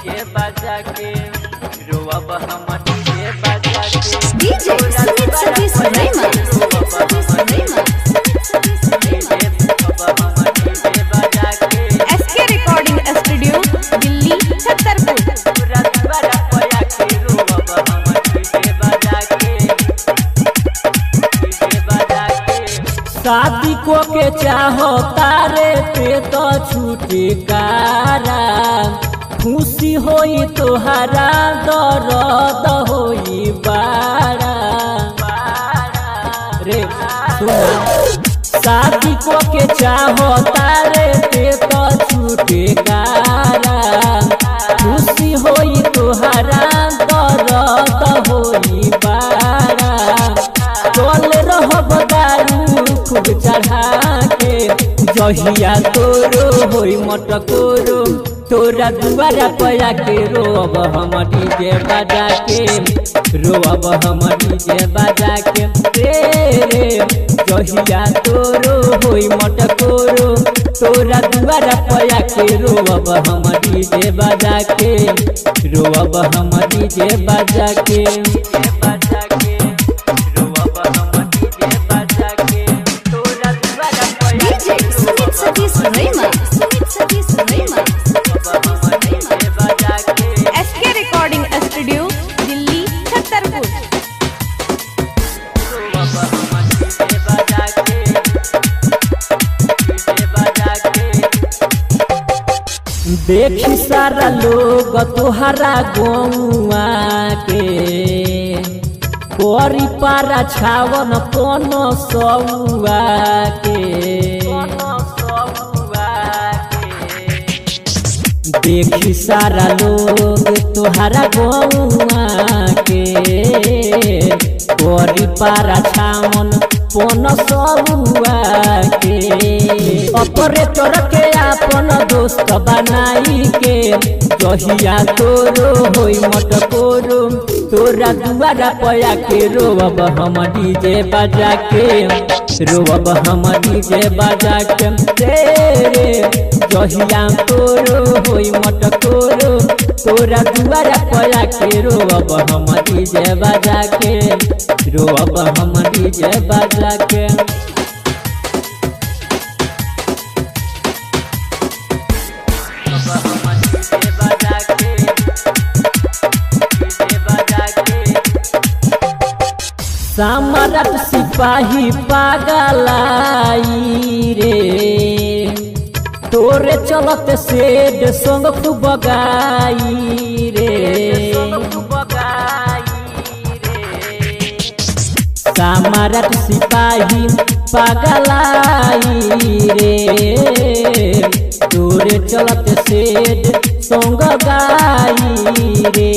DJ बजा के रोब हम डीजे बजा के DJ Sumit Satish Raima SK recording studio Delhi Chhatarpur. शादी को के चाहो तारे पे तो छुटकारा खुशी होई तोहरा दर्द होई बाड़ा रे शादी को के चाहो तारे पे तो छुटकारा खुशी होई तोहरा दर्द होई बाड़ा चल रहब दारू खूब चढ़ा के जहिया तोरो होई मटकोरो तोरा दुआरा पया के रोब हम डीजे बजा के रोब हम डीजे बजा के रे जहिया तोरो होई मटकोरो तोरा दुआरा पया के रोब हम डीजे बजा के रोब हम डीजे बजा के DJ Sumit Satish Raima SK recording studio Delhi Chhatarpur. देखी सारा लोग तोहरा गौआ के कोरी पारा छावन कोनो सौआ के देखी सारा लोग तोहरा गौआ के कोरी पारा छावन कोनो सौआ के ऑपरेटर के अपन दोस्त बनाई के जहिया तोरो होई मटकोरो तोरा दुआरा पया के रोब हम डीजे बजा के रोब हम डीजे बजा के रे जहिया तोरो होई मटकोरो तोरा दुआरा पया के रोब हम डीजे बजा के रोब हम डीजे बजा के सामरत सिपाही पागलाई रे तोरे चलत सेड संग खूब गाई रे सामरत सिपाही पागलाई रे तोरे चलत सेड संग गाई रे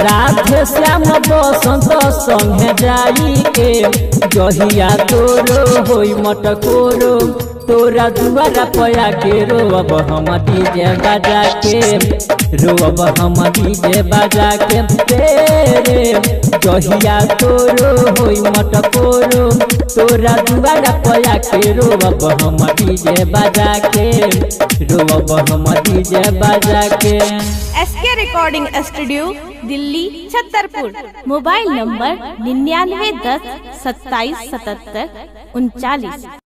राधे श्याम बसंत संगे जाई के जहिया तोरो होई मटकोरो तोरा दुआरा पया के रोब हम डीजे बजा के रोब हम डीजे बजा के रे जहिया तोरो होई मटकोरो तोरा दुआरा पया के रोब हम डीजे बजा के रोब हम डीजे बजा के। SK recording studio Delhi Chhatarpur. Mobile number 9910 2777 39।